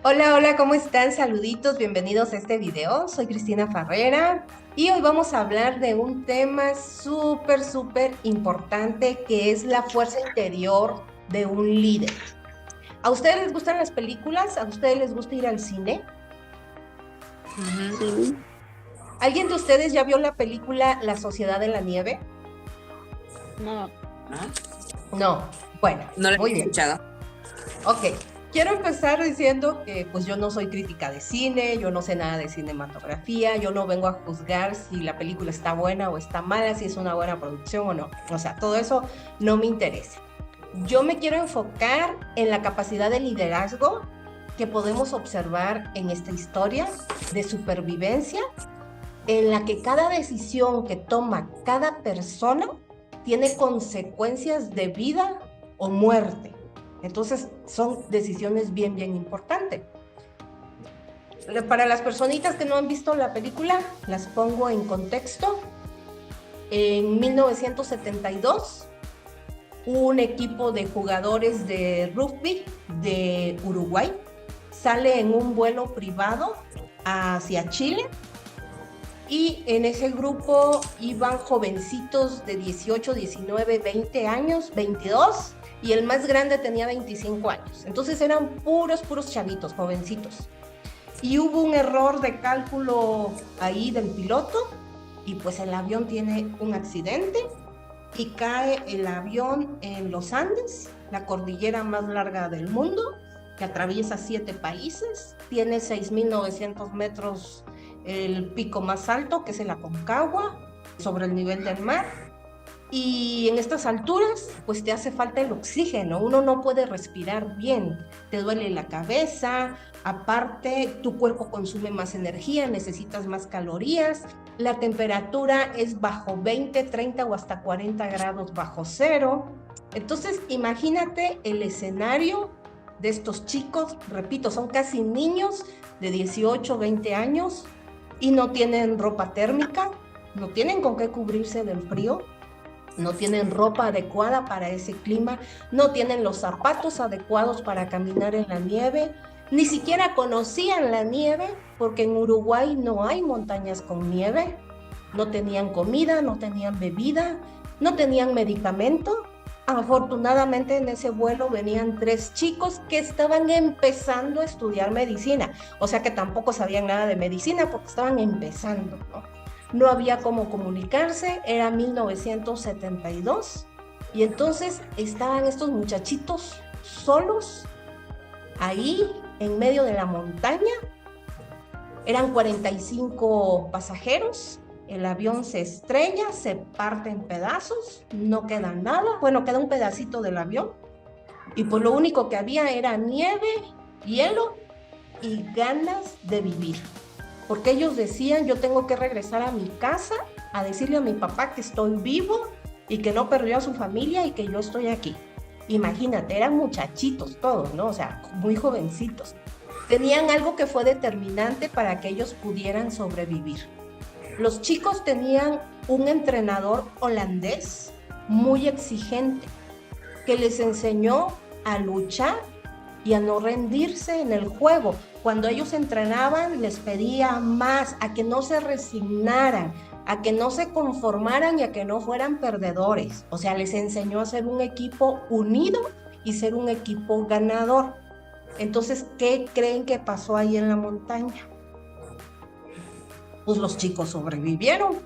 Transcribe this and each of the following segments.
Hola, hola, ¿cómo están? Saluditos, bienvenidos a este video. Soy Cristina Farrera y hoy vamos a hablar de un tema súper importante que es la fuerza interior de un líder. ¿A ustedes les gustan las películas? ¿A ustedes les gusta ir al cine? Ujú. Sí, ¿Alguien de ustedes ya vio la película La Sociedad de la Nieve? no, ¿No? No. Bueno, No lo muy he bien. escuchado. Ok, quiero empezar diciendo que pues yo no soy crítica de cine, yo no sé nada de cinematografía, yo no vengo a juzgar si la película está buena o está mala, si es una buena producción o no. O sea, todo eso no me interesa. Yo me quiero enfocar en la capacidad de liderazgo que podemos observar en esta historia de supervivencia, en la que cada decisión que toma cada persona tiene consecuencias de vida o muerte. Entonces, son decisiones bien importantes. Para las personitas que no han visto la película, las pongo en contexto. En 1972, un equipo de jugadores de rugby de Uruguay sale en un vuelo privado hacia Chile. Y en ese grupo iban jovencitos de 18, 19, 20 años, 22, y el más grande tenía 25 años. Entonces eran puros chavitos, jovencitos. Y hubo un error de cálculo ahí del piloto, y pues el avión tiene un accidente y cae el avión en los Andes, la cordillera más larga del mundo, que atraviesa 7 países, tiene 6.900 metros el pico más alto, que es el Aconcagua, sobre el nivel del mar. Y en estas alturas, pues te hace falta el oxígeno, uno no puede respirar bien, te duele la cabeza, aparte tu cuerpo consume más energía, necesitas más calorías, la temperatura es bajo 20, 30 o hasta 40 grados bajo cero. Entonces, imagínate el escenario de estos chicos, repito, son casi niños de 18, 20 años y no tienen ropa térmica, no tienen con qué cubrirse del frío, no tienen ropa adecuada para ese clima, no tienen los zapatos adecuados para caminar en la nieve, ni siquiera conocían la nieve porque en Uruguay no hay montañas con nieve, no tenían comida, no tenían bebida, no tenían medicamento. Afortunadamente en ese vuelo venían 3 chicos que estaban empezando a estudiar medicina, o sea que tampoco sabían nada de medicina porque estaban empezando, ¿no? No había cómo comunicarse, era 1972, y entonces estaban estos muchachitos solos ahí en medio de la montaña. Eran 45 pasajeros, el avión se estrella, se parte en pedazos, no queda nada, bueno, queda un pedacito del avión, y pues lo único que había era nieve, hielo y ganas de vivir. Porque ellos decían, yo tengo que regresar a mi casa a decirle a mi papá que estoy vivo y que no perdió a su familia y que yo estoy aquí. Imagínate, eran muchachitos todos, ¿no? O sea, muy jovencitos. Tenían algo que fue determinante para que ellos pudieran sobrevivir. Los chicos tenían un entrenador holandés muy exigente que les enseñó a luchar y a no rendirse en el juego. Cuando ellos entrenaban, les pedía más, a que no se resignaran, a que no se conformaran y a que no fueran perdedores. O sea, les enseñó a ser un equipo unido y ser un equipo ganador. Entonces, ¿qué creen que pasó ahí en la montaña? Pues los chicos sobrevivieron.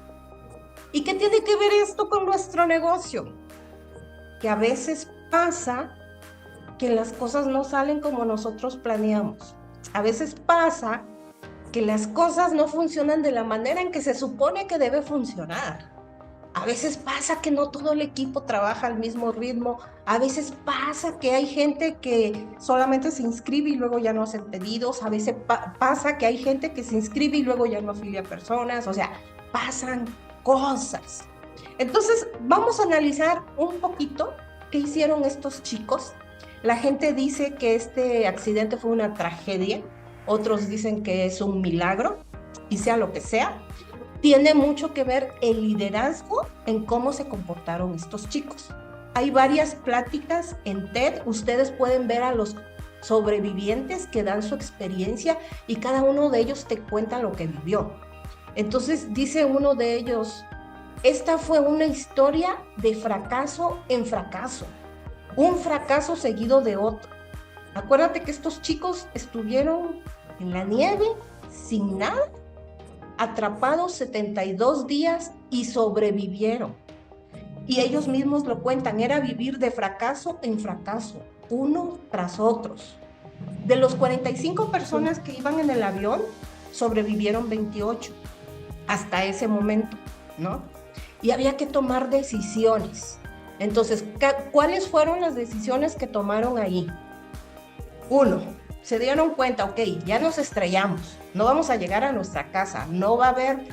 ¿Y qué tiene que ver esto con nuestro negocio? Que a veces pasa que las cosas no salen como nosotros planeamos. A veces pasa que las cosas no funcionan de la manera en que se supone que debe funcionar. A veces pasa que no todo el equipo trabaja al mismo ritmo. A veces pasa que hay gente que solamente se inscribe y luego ya no hacen pedidos. A veces pasa que hay gente que se inscribe y luego ya no afilia personas. O sea, pasan cosas. Entonces, vamos a analizar un poquito qué hicieron estos chicos. La gente dice que este accidente fue una tragedia, otros dicen que es un milagro, y sea lo que sea, tiene mucho que ver el liderazgo en cómo se comportaron estos chicos. Hay varias pláticas en TED, ustedes pueden ver a los sobrevivientes que dan su experiencia y cada uno de ellos te cuenta lo que vivió. Entonces dice uno de ellos, esta fue una historia de fracaso en fracaso, un fracaso seguido de otro. Acuérdate que estos chicos estuvieron en la nieve, sin nada, atrapados 72 días y sobrevivieron. Y ellos mismos lo cuentan, era vivir de fracaso en fracaso, uno tras otros. De los 45 personas que iban en el avión, sobrevivieron 28 hasta ese momento, ¿no? Y había que tomar decisiones. Entonces, ¿cuáles fueron las decisiones que tomaron ahí? Uno, se dieron cuenta, ok, ya nos estrellamos, no vamos a llegar a nuestra casa, no va a haber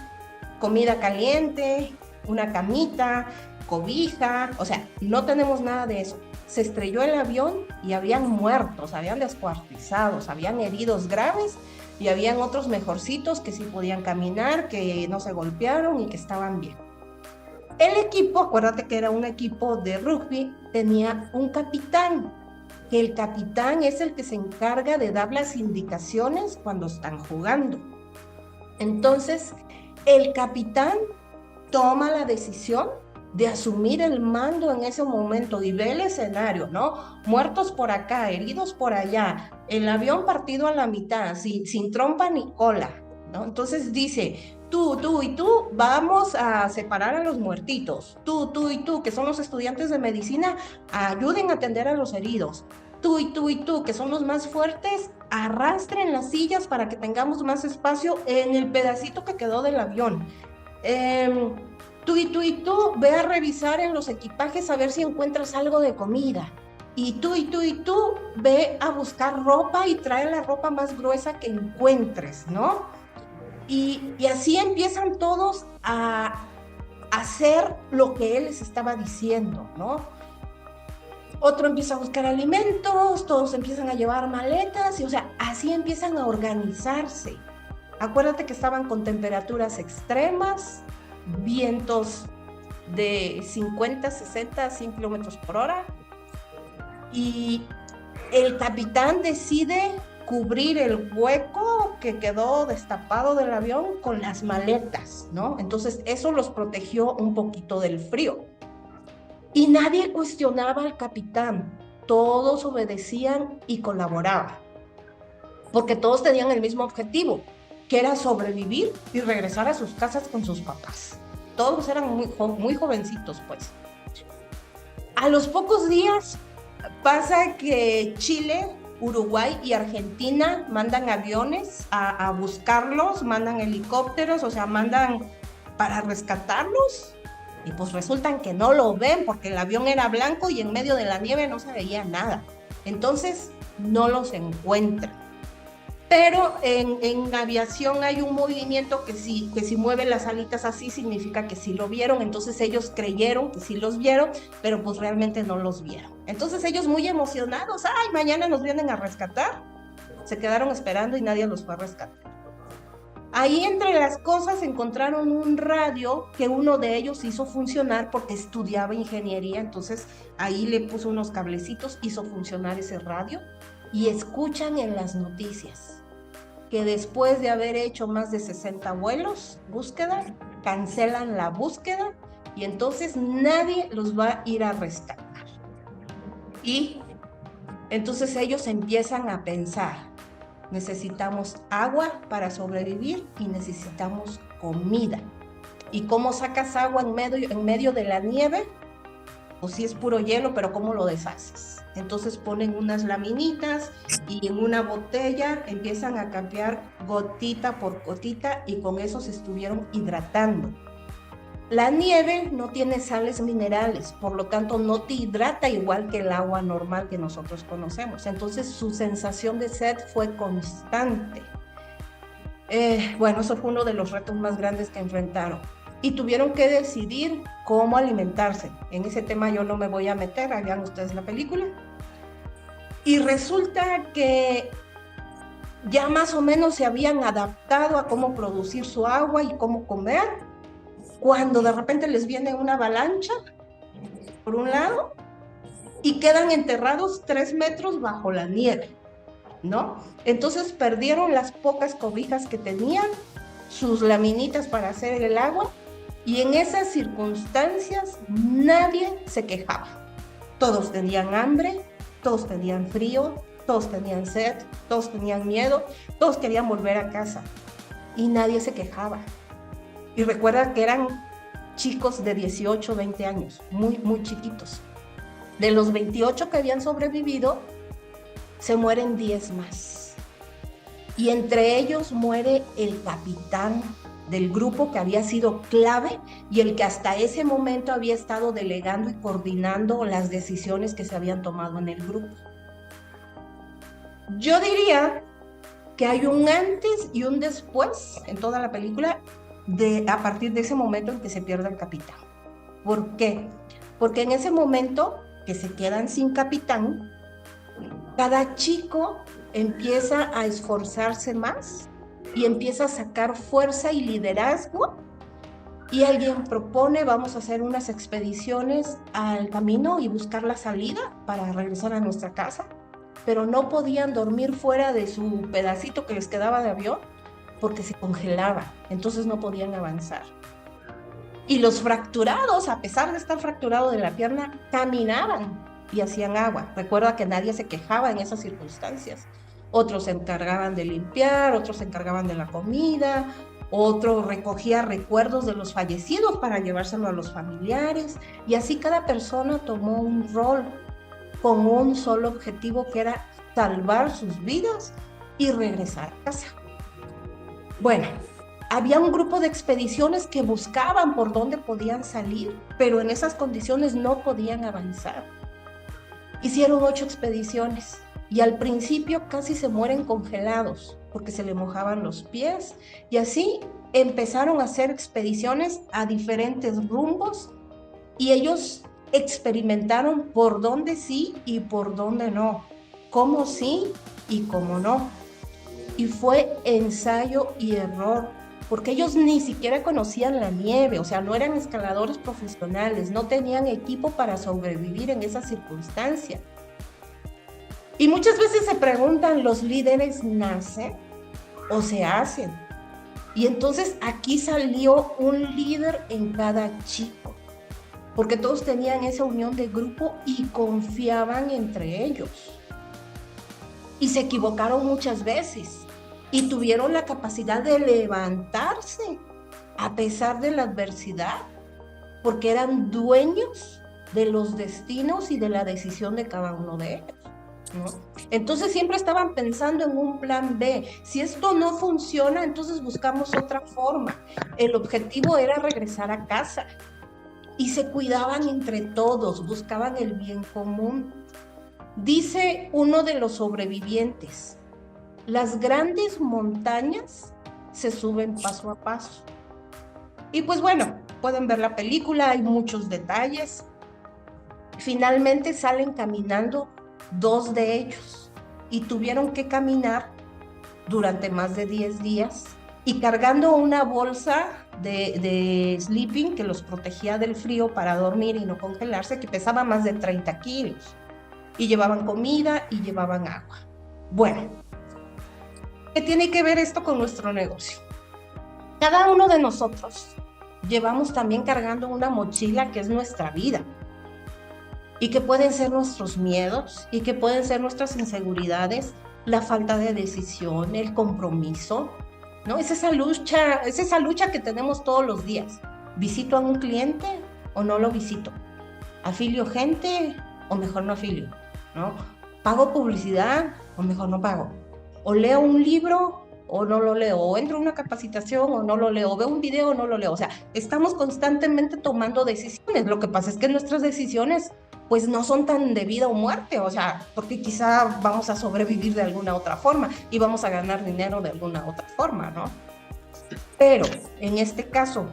comida caliente, una camita, cobija, o sea, no tenemos nada de eso. Se estrelló el avión y habían muertos, habían descuartizados, habían heridos graves y habían otros mejorcitos que sí podían caminar, que no se golpearon y que estaban bien. El equipo, acuérdate que era un equipo de rugby, tenía un capitán, que el capitán es el que se encarga de dar las indicaciones cuando están jugando. Entonces, el capitán toma la decisión de asumir el mando en ese momento y ve el escenario, ¿no? Muertos por acá, heridos por allá, el avión partido a la mitad, sin trompa ni cola, ¿no? Entonces dice, tú y tú, vamos a separar a los muertitos. Tú y tú, que son los estudiantes de medicina, ayuden a atender a los heridos. Tú y tú, que son los más fuertes, arrastren las sillas para que tengamos más espacio en el pedacito que quedó del avión. Tú y tú, ve a revisar en los equipajes a ver si encuentras algo de comida. Y tú, ve a buscar ropa y trae la ropa más gruesa que encuentres, ¿no? Y así empiezan todos a hacer lo que él les estaba diciendo, ¿no? Otro empieza a buscar alimentos, todos empiezan a llevar maletas, y o sea, así empiezan a organizarse. Acuérdate que estaban con temperaturas extremas, vientos de 50, 60, 100 kilómetros por hora, y el capitán decide cubrir el hueco que quedó destapado del avión con las maletas, ¿no? Entonces eso los protegió un poquito del frío. Y nadie cuestionaba al capitán, todos obedecían y colaboraban, porque todos tenían el mismo objetivo, que era sobrevivir y regresar a sus casas con sus papás. Todos eran muy jovencitos, pues. A los pocos días pasa que Chile, Uruguay y Argentina mandan aviones a buscarlos, mandan helicópteros, o sea, mandan para rescatarlos. Y pues resultan que no lo ven porque el avión era blanco y en medio de la nieve no se veía nada. Entonces no los encuentran. Pero en aviación hay un movimiento que si mueven las alitas así significa que sí lo vieron. Entonces ellos creyeron que sí los vieron, pero pues realmente no los vieron. Entonces ellos muy emocionados, ¡ay, mañana nos vienen a rescatar! Se quedaron esperando y nadie los fue a rescatar. Ahí entre las cosas encontraron un radio que uno de ellos hizo funcionar porque estudiaba ingeniería, entonces ahí le puso unos cablecitos, hizo funcionar ese radio y escuchan en las noticias que después de haber hecho más de 60 vuelos, búsqueda, cancelan la búsqueda y entonces nadie los va a ir a rescatar. Y entonces ellos empiezan a pensar, necesitamos agua para sobrevivir y necesitamos comida. ¿Y cómo sacas agua en medio de la nieve? Pues sí es puro hielo, pero ¿cómo lo deshaces? Entonces ponen unas laminitas y en una botella empiezan a cambiar gotita por gotita y con eso se estuvieron hidratando. La nieve no tiene sales minerales, por lo tanto no te hidrata igual que el agua normal que nosotros conocemos. Entonces su sensación de sed fue constante. Bueno, eso fue uno de los retos más grandes que enfrentaron. Y tuvieron que decidir cómo alimentarse. En ese tema yo no me voy a meter, hagan ustedes la película. Y resulta que ya más o menos se habían adaptado a cómo producir su agua y cómo comer, cuando de repente les viene una avalancha por un lado y quedan enterrados 3 metros bajo la nieve. ¿no? Entonces perdieron las pocas cobijas que tenían, sus laminitas para hacer el agua, y en esas circunstancias nadie se quejaba. Todos tenían hambre, todos tenían frío, todos tenían sed, todos tenían miedo, todos querían volver a casa y nadie se quejaba. Y recuerda que eran chicos de 18, 20 años, muy, muy chiquitos. De los 28 que habían sobrevivido, se mueren 10 más. Y entre ellos muere el capitán del grupo, que había sido clave y el que hasta ese momento había estado delegando y coordinando las decisiones que se habían tomado en el grupo. Yo diría que hay un antes y un después en toda la película a partir de ese momento en que se pierde el capitán. ¿Por qué? Porque en ese momento que se quedan sin capitán, cada chico empieza a esforzarse más y empieza a sacar fuerza y liderazgo, y alguien propone: vamos a hacer unas expediciones al camino y buscar la salida para regresar a nuestra casa, pero no podían dormir fuera de su pedacito que les quedaba de avión porque se congelaba, entonces no podían avanzar. Y los fracturados, a pesar de estar fracturado de la pierna, caminaban y hacían agua. Recuerda que nadie se quejaba en esas circunstancias. Otros se encargaban de limpiar, otros se encargaban de la comida, otro recogía recuerdos de los fallecidos para llevárselo a los familiares, y así cada persona tomó un rol con un solo objetivo, que era salvar sus vidas y regresar a casa. Bueno, había un grupo de expediciones que buscaban por dónde podían salir, pero en esas condiciones no podían avanzar. Hicieron 8 expediciones y al principio casi se mueren congelados porque se le mojaban los pies, y así empezaron a hacer expediciones a diferentes rumbos, y ellos experimentaron por dónde sí y por dónde no, cómo sí y cómo no. Y fue ensayo y error, porque ellos ni siquiera conocían la nieve, o sea, no eran escaladores profesionales, no tenían equipo para sobrevivir en esa circunstancia. Y muchas veces se preguntan: ¿los líderes nacen o se hacen? Y entonces aquí salió un líder en cada chico, porque todos tenían esa unión de grupo y confiaban entre ellos. Y se equivocaron muchas veces y tuvieron la capacidad de levantarse a pesar de la adversidad, porque eran dueños de los destinos y de la decisión de cada uno de ellos, ¿no? Entonces siempre estaban pensando en un plan B. Si esto no funciona, entonces buscamos otra forma. El objetivo era regresar a casa. Y se cuidaban entre todos, buscaban el bien común. Dice uno de los sobrevivientes: las grandes montañas se suben paso a paso. Y pues bueno, pueden ver la película, hay muchos detalles. Finalmente salen caminando 2 de ellos y tuvieron que caminar durante más de 10 días y cargando una bolsa de sleeping que los protegía del frío para dormir y no congelarse, que pesaba más de 30 kilos. Y llevaban comida y llevaban agua. Bueno, ¿qué tiene que ver esto con nuestro negocio? Cada uno de nosotros llevamos también cargando una mochila que es nuestra vida, y que pueden ser nuestros miedos, y que pueden ser nuestras inseguridades, la falta de decisión, el compromiso, ¿no? Es esa lucha que tenemos todos los días. ¿Visito a un cliente o no lo visito? ¿Afilio gente o mejor no afilio? ¿No? ¿Pago publicidad o mejor no pago? ¿O leo un libro o no lo leo? ¿O entro a una capacitación o no lo leo? ¿O veo un video o no lo leo? O sea, estamos constantemente tomando decisiones. Lo que pasa es que nuestras decisiones pues no son tan de vida o muerte, o sea, porque quizá vamos a sobrevivir de alguna otra forma y vamos a ganar dinero de alguna otra forma, ¿no? Pero en este caso,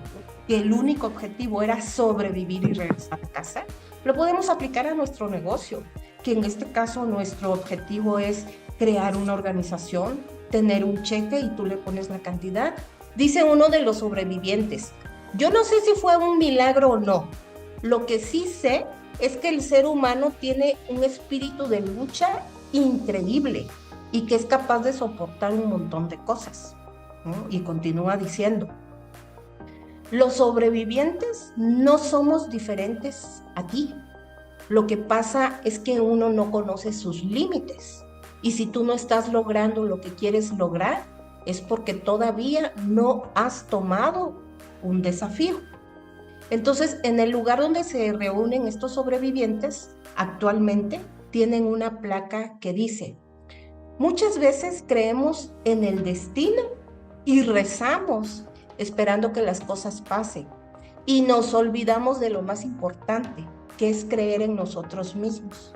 que el único objetivo era sobrevivir y regresar a casa, lo podemos aplicar a nuestro negocio, que en este caso nuestro objetivo es crear una organización, tener un cheque y tú le pones la cantidad. Dice uno de los sobrevivientes: yo no sé si fue un milagro o no, lo que sí sé es que el ser humano tiene un espíritu de lucha increíble y que es capaz de soportar un montón de cosas, ¿no? Y continúa diciendo, los sobrevivientes no somos diferentes a ti. Lo que pasa es que uno no conoce sus límites. Y si tú no estás logrando lo que quieres lograr, es porque todavía no has tomado un desafío. Entonces, en el lugar donde se reúnen estos sobrevivientes, actualmente tienen una placa que dice, muchas veces creemos en el destino y rezamos esperando que las cosas pasen. Y nos olvidamos de lo más importante, que es creer en nosotros mismos.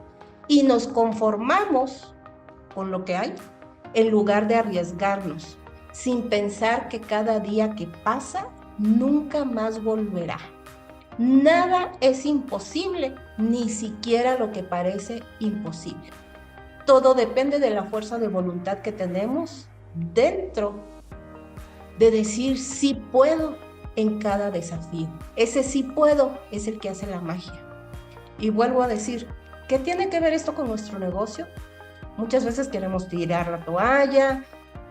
Y nos conformamos con lo que hay, en lugar de arriesgarnos, sin pensar que cada día que pasa nunca más volverá. Nada es imposible, ni siquiera lo que parece imposible. Todo depende de la fuerza de voluntad que tenemos dentro de decir sí puedo en cada desafío. Ese sí puedo es el que hace la magia. Y vuelvo a decir, ¿qué tiene que ver esto con nuestro negocio? Muchas veces queremos tirar la toalla,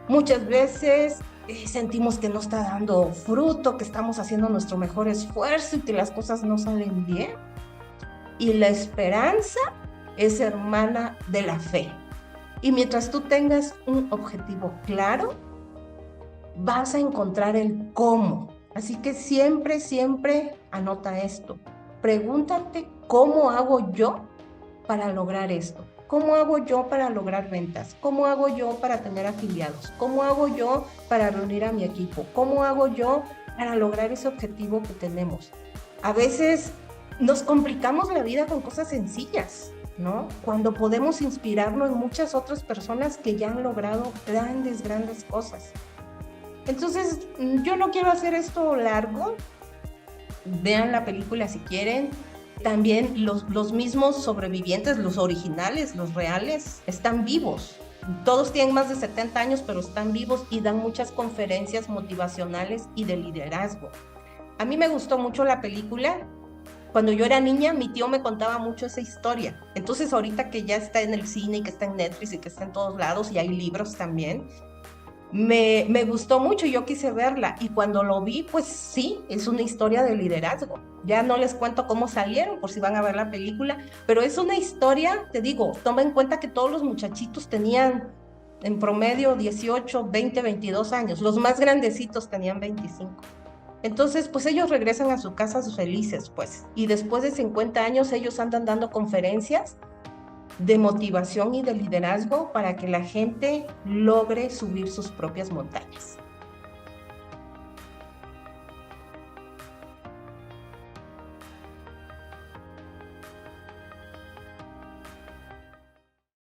muchas veces sentimos que no está dando fruto, que estamos haciendo nuestro mejor esfuerzo y que las cosas no salen bien. Y la esperanza es hermana de la fe. Y mientras tú tengas un objetivo claro, vas a encontrar el cómo. Así que siempre, siempre anota esto. Pregúntate, ¿cómo hago yo para lograr esto? ¿Cómo hago yo para lograr ventas? ¿Cómo hago yo para tener afiliados? ¿Cómo hago yo para reunir a mi equipo? ¿Cómo hago yo para lograr ese objetivo que tenemos? A veces nos complicamos la vida con cosas sencillas, ¿no? Cuando podemos inspirarnos en muchas otras personas que ya han logrado grandes, grandes cosas. Entonces, yo no quiero hacer esto largo. Vean la película si quieren. También los mismos sobrevivientes, los originales, los reales, están vivos. Todos tienen más de 70 años, pero están vivos y dan muchas conferencias motivacionales y de liderazgo. A mí me gustó mucho la película. Cuando yo era niña, mi tío me contaba mucho esa historia. Entonces, ahorita que ya está en el cine y que está en Netflix y que está en todos lados y hay libros también, me gustó mucho, yo quise verla y cuando lo vi, pues sí, es una historia de liderazgo. Ya no les cuento cómo salieron por si van a ver la película, pero es una historia, te digo, toma en cuenta que todos los muchachitos tenían en promedio 18, 20, 22 años, los más grandecitos tenían 25. Entonces, pues ellos regresan a su casa felices, pues, y después de 50 años ellos andan dando conferencias de motivación y de liderazgo para que la gente logre subir sus propias montañas.